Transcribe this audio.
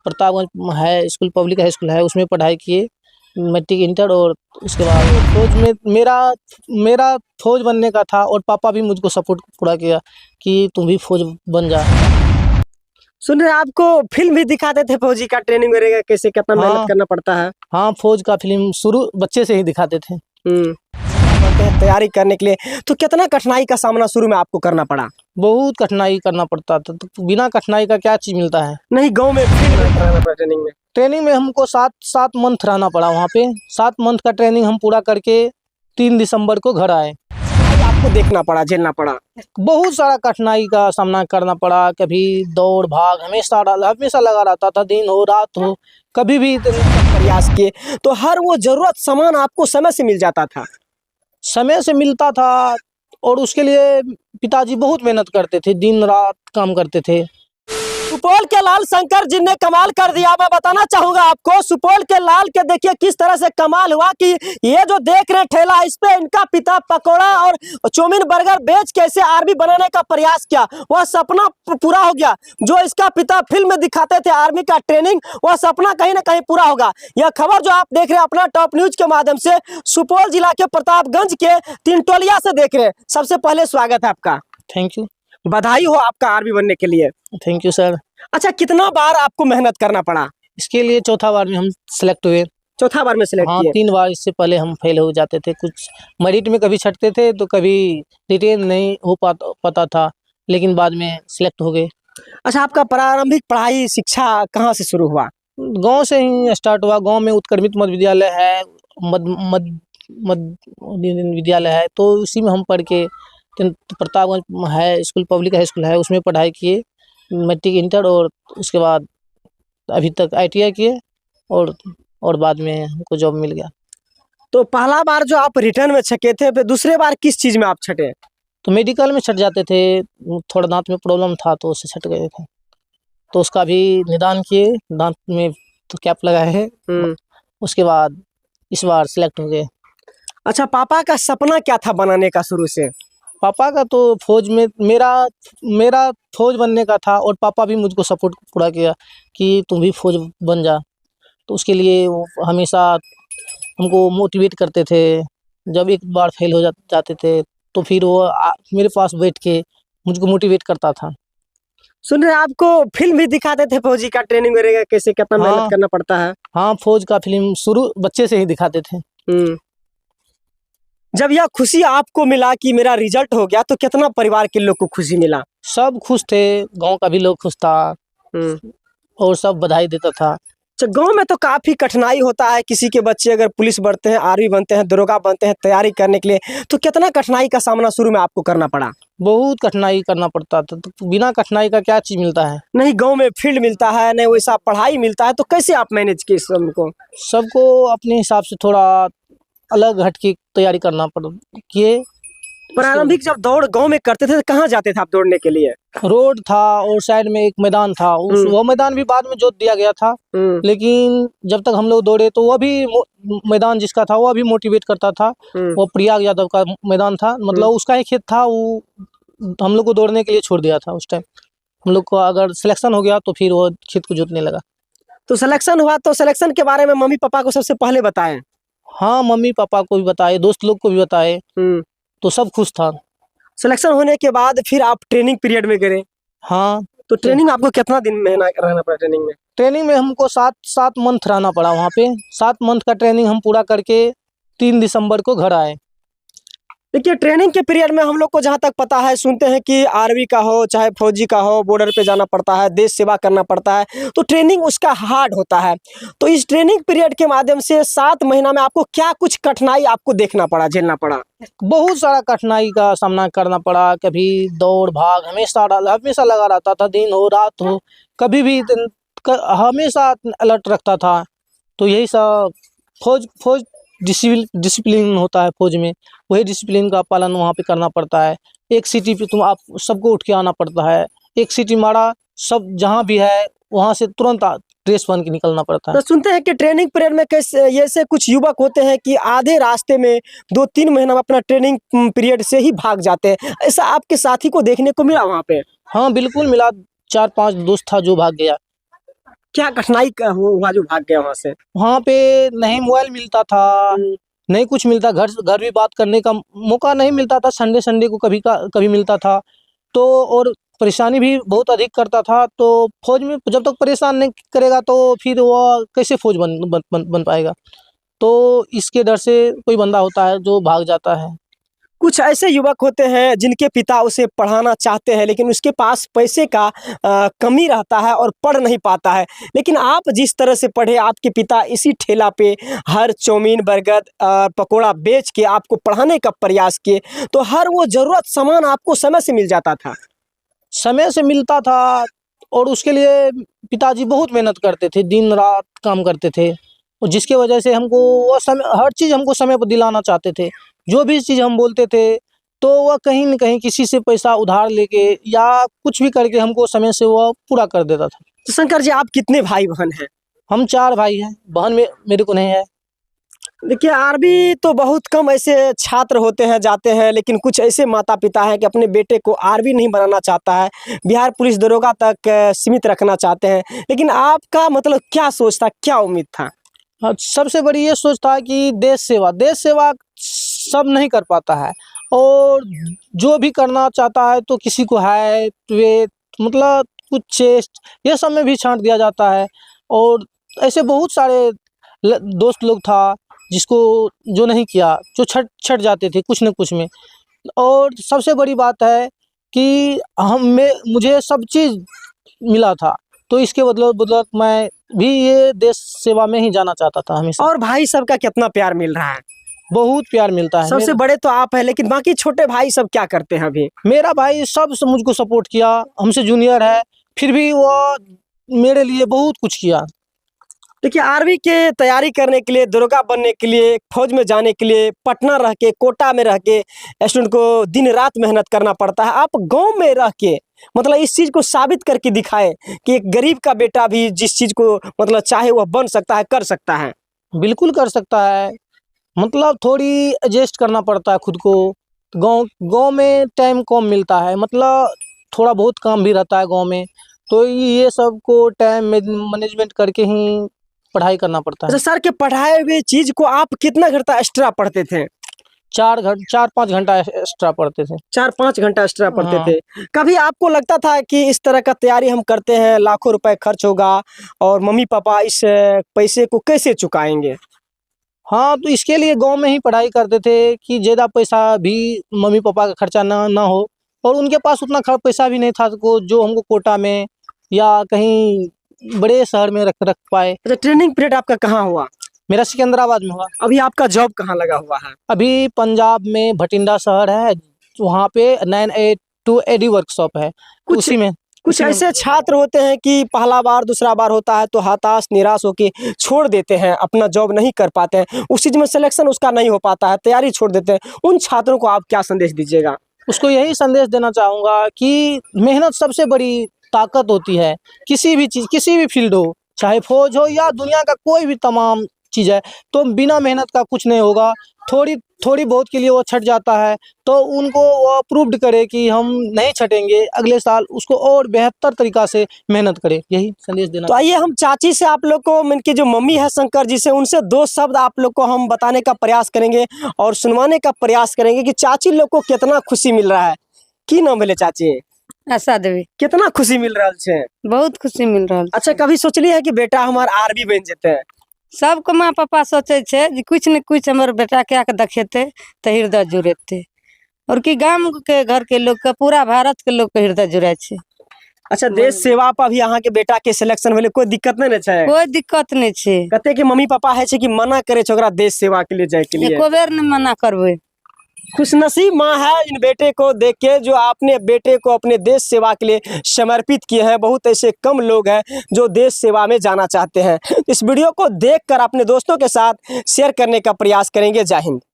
प्रतापगंज है school, public high school है, उसमें पढ़ाई किए मैट्रिक इंटर। और उसके बाद फौज में मेरा मेरा फौज बनने का था और पापा भी मुझको सपोर्ट पूरा किया कि तुम भी फौज बन जा। सुन रहे आपको फिल्म भी दिखाते थे फौजी का ट्रेनिंग वगैरह कैसे कितना मेहनत करना पड़ता है। हाँ, फौज का फिल्म शुरू बच्चे से ही दिखाते थे। करते हैं तैयारी करने के लिए, तो कितना कठिनाई का सामना शुरू में आपको करना पड़ा? बहुत कठिनाई करना पड़ता था, तो बिना कठिनाई का क्या चीज मिलता है। नहीं, गांव में फील्ड में रहना पड़ा ट्रेनिंग में हमको 7 मंथ रहना पड़ा वहाँ पे। 7 मंथ का ट्रेनिंग हम पूरा करके 3 दिसंबर को घर आए। आपको देखना पड़ा, झेलना पड़ा, बहुत सारा कठिनाई का सामना करना पड़ा। कभी दौड़ भाग हमेशा लगा रहता था, दिन हो रात हो, कभी भी प्रयास किए तो हर वो जरूरत सामान आपको समय से मिल जाता था? समय से मिलता था, और उसके लिए पिताजी बहुत मेहनत करते थे, दिन रात काम करते थे। सुपौल के लाल शंकर जी ने कमाल कर दिया। मैं बताना चाहूंगा आपको, सुपौल के लाल के देखिए किस तरह से कमाल हुआ कि ये जो देख रहे ठेला, इस पे इनका पिता पकौड़ा और चाउमीन बर्गर बेच के इसे आर्मी बनाने का प्रयास किया। वह सपना पूरा हो गया। जो इसका पिता फिल्म में दिखाते थे आर्मी का ट्रेनिंग, वह सपना कहीं ना कहीं पूरा होगा। यह खबर जो आप देख रहे हैं अपना टॉप न्यूज के माध्यम से सुपौल जिला के प्रतापगंज के तीनटोलिया से देख रहे हैं। सबसे पहले स्वागत है आपका। थैंक यू, बधाई हो आपका आर्मी बनने के लिए। Thank you sir. अच्छा, कितना बार आपको मेहनत करना पड़ा? इसके लिए चौथा बार में हम सिलेक्ट हुए। चौथा बार में सिलेक्ट हाँ, किए? 3 बार इससे पहले हम फेल हो जाते थे। कुछ मेरिट में कभी छटते थे तो कभी रिटेन नहीं हो पाता था, लेकिन बाद में सिलेक्ट हो गए। अच्छा, आपका प्रारंभिक पढ़ाई शिक्षा कहाँ से शुरू हुआ? गांव से ही स्टार्ट हुआ। गांव में उत्क्रमित मध्य विद्यालय है, मध्य विद्यालय है, तो उसी में हम पढ़ के प्रतापगंज है स्कूल, पब्लिक हाई स्कूल है, उसमें पढ़ाई किए मैट्रिक इंटर। और उसके बाद अभी तक ITI किए, और बाद में हमको जॉब मिल गया। तो पहला बार जो आप रिटर्न में छके थे, फिर दूसरे बार किस चीज में आप छटे? तो मेडिकल में छट जाते थे, थोड़ा दांत में प्रॉब्लम था तो उससे छट गए थे, तो उसका भी निदान किए, दांत में तो कैप लगाए हैं। उसके बाद इस बार सिलेक्ट हो गए। अच्छा, पापा का सपना क्या था बनाने का शुरू से? पापा का तो फौज में मेरा फौज बनने का था, और पापा भी मुझको सपोर्ट पूरा किया कि तुम भी फौज बन जा। तो उसके लिए वो हमेशा हमको मोटिवेट करते थे। जब एक बार फेल हो जाते थे तो फिर वो मेरे पास बैठ के मुझको मोटिवेट करता था। सुन रहे आपको फिल्म भी दिखाते थे फौजी का ट्रेनिंग वगैरह कैसे कितना मेहनत करना पड़ता है? हाँ, फौज का फिल्म शुरू बच्चे से ही दिखाते थे। जब यह खुशी आपको मिला कि मेरा रिजल्ट हो गया, तो कितना परिवार के लोग को खुशी मिला? सब खुश थे, गांव का भी लोग खुश था, और सब बधाई देता था। गांव में तो काफी कठिनाई होता है। किसी के बच्चे अगर पुलिस बनते हैं, आर्मी बनते हैं, दरोगा बनते हैं तैयारी करने के लिए, तो कितना कठिनाई का सामना शुरू में आपको करना पड़ा? बहुत कठिनाई करना पड़ता था, तो बिना कठिनाई का क्या चीज मिलता है। नहीं गांव में फील्ड मिलता है, नहीं वैसा पढ़ाई मिलता है, तो कैसे आप मैनेज किए सबको अपने हिसाब से थोड़ा अलग हट के तैयारी करना किए। प्रारंभिक जब दौड़ गांव में करते थे तो कहाँ जाते थे आप दौड़ने के लिए? रोड था और साइड में एक मैदान था, वो मैदान भी बाद में जोत दिया गया था। लेकिन जब तक हम लोग दौड़े तो वह भी मैदान जिसका था वह भी मोटिवेट करता था। वो प्रयाग यादव का मैदान था, मतलब उसका ही खेत था। वो हम लोग को दौड़ने के लिए छोड़ दिया था। उस टाइम हम लोग को अगर सिलेक्शन हो गया तो फिर वो खेत को जोतने लगा। तो सिलेक्शन हुआ, तो सिलेक्शन के बारे में मम्मी पापा को सबसे पहले बताएं? हाँ, मम्मी पापा को भी बताए, दोस्त लोग को भी बताए, तो सब खुश था। सिलेक्शन होने के बाद फिर आप ट्रेनिंग पीरियड में गए? हाँ। तो ट्रेनिंग आपको कितना दिन मेहनत रहना पड़ा ट्रेनिंग में? ट्रेनिंग में हमको 7 मंथ रहना पड़ा वहाँ पे। 7 मंथ का ट्रेनिंग हम पूरा करके 3 दिसंबर को घर आए। देखिए, ट्रेनिंग के पीरियड में हम लोग को जहाँ तक पता है, सुनते हैं कि आर्मी का हो चाहे फौजी का हो, बॉर्डर पे जाना पड़ता है, देश सेवा करना पड़ता है, तो ट्रेनिंग उसका हार्ड होता है। तो इस ट्रेनिंग पीरियड के माध्यम से 7 महीना में आपको क्या कुछ कठिनाई आपको देखना पड़ा, झेलना पड़ा? बहुत सारा कठिनाई का सामना करना पड़ा। कभी दौड़ भाग हमेशा लगा रहता था, दिन हो रात हो, कभी भी हमेशा अलर्ट रखता था। तो यही सब फौज डिसिप्लिन होता है फौज में, वही डिसिप्लिन का पालन वहाँ पे करना पड़ता है। एक सिटी पे आप सबको उठ के आना पड़ता है। एक सिटी मारा, सब जहाँ भी है वहाँ से तुरंत ड्रेस पहन के निकलना पड़ता है। तो सुनते हैं कि ट्रेनिंग पीरियड में कैसे ऐसे कुछ युवक होते हैं कि आधे रास्ते में 2-3 महीना में अपना ट्रेनिंग पीरियड से ही भाग जाते हैं। ऐसा आपके साथी को देखने को मिला वहाँ पे? हाँ बिल्कुल मिला, 4-5 दोस्त था जो भाग गया। क्या कठिनाई हुआ जो भाग गया वहां से? वहाँ पे नहीं मोबाइल मिलता था, नहीं कुछ मिलता, घर घर भी बात करने का मौका नहीं मिलता था। संडे संडे को कभी मिलता था। तो और परेशानी भी बहुत अधिक करता था। तो फौज में जब तक परेशान नहीं करेगा तो फिर वो कैसे फौज बन पाएगा। तो इसके डर से कोई बंदा होता है जो भाग जाता है। कुछ ऐसे युवक होते हैं जिनके पिता उसे पढ़ाना चाहते हैं, लेकिन उसके पास पैसे का कमी रहता है और पढ़ नहीं पाता है। लेकिन आप जिस तरह से पढ़े, आपके पिता इसी ठेला पे हर चाउमीन, बर्गर, पकोड़ा बेच के आपको पढ़ाने का प्रयास किए, तो हर वो ज़रूरत सामान आपको समय से मिल जाता था। समय से मिलता था और उसके लिए पिताजी बहुत मेहनत करते थे, दिन रात काम करते थे। और जिसकी वजह से हमको वो समय, हर चीज़ हमको समय पर दिलाना चाहते थे। जो भी चीज़ हम बोलते थे तो वह कहीं न कहीं किसी से पैसा उधार लेके या कुछ भी करके हमको समय से वह पूरा कर देता था। तो शंकर जी, आप कितने भाई बहन हैं? हम 4 भाई हैं, बहन मेरे को नहीं है। देखिए, आर्मी तो बहुत कम ऐसे छात्र होते हैं, जाते हैं, लेकिन कुछ ऐसे माता पिता हैं कि अपने बेटे को आर्मी नहीं बनाना चाहता है, बिहार पुलिस दरोगा तक सीमित रखना चाहते हैं। लेकिन आपका मतलब क्या सोच था, क्या उम्मीद था? सबसे बड़ी ये सोच था कि देश सेवा सब नहीं कर पाता है। और जो भी करना चाहता है तो किसी को हाइट, वेट, मतलब कुछ चेस्ट, ये सब में भी छांट दिया जाता है। और ऐसे बहुत सारे दोस्त लोग था जिसको जो नहीं किया, जो छट जाते थे कुछ न कुछ में। और सबसे बड़ी बात है कि मुझे सब चीज़ मिला था। तो इसके बदौलत मैं भी ये देश सेवा में ही जाना चाहता था हमेशा। और भाई सबका कितना प्यार मिल रहा है? बहुत प्यार मिलता है। सबसे बड़े तो आप हैं, लेकिन बाकी छोटे भाई सब क्या करते हैं अभी? मेरा भाई सब मुझको सपोर्ट किया, हमसे जूनियर है, फिर भी वो मेरे लिए बहुत कुछ किया। देखिए, आर्मी के तैयारी करने के लिए, दरोगा बनने के लिए, फौज में जाने के लिए पटना रह के, कोटा में रह के स्टूडेंट को दिन रात मेहनत करना पड़ता है। आप गांव में रह के मतलब इस चीज़ को साबित करके दिखाएं कि एक गरीब का बेटा भी जिस चीज़ को मतलब चाहे वह बन सकता है, कर सकता है। बिल्कुल कर सकता है। मतलब थोड़ी एडजस्ट करना पड़ता है खुद को। गांव गांव में टाइम कम मिलता है, मतलब थोड़ा बहुत काम भी रहता है गांव में। तो ये सब को टाइम मैनेजमेंट करके ही पढ़ाई करना पड़ता है। अच्छा सर, के पढ़ाए हुए चीज़ को आप कितना घंटा एक्स्ट्रा पढ़ते थे? 4-5 घंटा एक्स्ट्रा पढ़ते थे। 4-5 घंटा एक्स्ट्रा पढ़ते हाँ। थे। कभी आपको लगता था कि इस तरह का तैयारी हम करते हैं, लाखों रुपए खर्च होगा और मम्मी पापा इस पैसे को कैसे चुकाएंगे? हाँ, तो इसके लिए गांव में ही पढ़ाई करते थे कि ज़्यादा पैसा भी मम्मी पापा का खर्चा ना हो। और उनके पास उतना पैसा भी नहीं था को जो हमको कोटा में या कहीं बड़े शहर में रख पाए। अच्छा, ट्रेनिंग पीरियड आपका कहाँ हुआ? मेरा सिकंदराबाद में हुआ। अभी आपका जॉब कहाँ लगा हुआ है? अभी पंजाब में भटिंडा शहर है, वहाँ पे 982 एडी वर्कशॉप है। उसी में कुछ ऐसे छात्र होते हैं कि पहला बार दूसरा बार होता है तो हताश निराश होके छोड़ देते हैं, अपना जॉब नहीं कर पाते हैं, उस चीज़ में सिलेक्शन उसका नहीं हो पाता है, तैयारी छोड़ देते हैं। उन छात्रों को आप क्या संदेश दीजिएगा? उसको यही संदेश देना चाहूँगा कि मेहनत सबसे बड़ी ताकत होती है। किसी भी चीज़, किसी भी फील्ड हो, चाहे फौज हो या दुनिया का कोई भी तमाम चीज़ है, तो बिना मेहनत का कुछ नहीं होगा। थोड़ी बहुत के लिए वो छट जाता है, तो उनको वो प्रूव्ड करे कि हम नहीं छटेंगे, अगले साल उसको और बेहतर तरीक़ा से मेहनत करें। यही संदेश देना। तो आइए हम चाची से, आप लोग को, उनकी जो मम्मी है शंकर जी से, उनसे 2 शब्द आप लोग को हम बताने का प्रयास करेंगे और सुनवाने का प्रयास करेंगे कि चाची लोग को कितना खुशी मिल रहा है। की नाम भेले चाची? आशा देवी। कितना खुशी मिल रहा है? बहुत खुशी मिल रहा है। अच्छा, कभी सोचली है कि बेटा हमार आर्मी बन जेते? सबको माँ पापा सोचे छे जे कुछ न कुछ हमर बेटा के आके देखेते तो हृदय जुड़ेते, और कि गांव के घर के लोग के, पूरा भारत के लोग के हृदय जुड़े छे। अच्छा, देश सेवा पर भी यहाँ के बेटा के सिलेक्शन भेले, कोई दिक्कत नहीं है? कोई दिक्कत नहीं छे। कहते कि मम्मी पापा है छे कि मना करे छे ओकरा देश सेवा के लिए जाए के लिए? एको बेर न मना करबे। खुशनसीब माँ है इन बेटे को देख के, जो आपने बेटे को अपने देश सेवा के लिए समर्पित किए हैं। बहुत ऐसे कम लोग हैं जो देश सेवा में जाना चाहते हैं। इस वीडियो को देखकर अपने दोस्तों के साथ शेयर करने का प्रयास करेंगे। जय हिंद।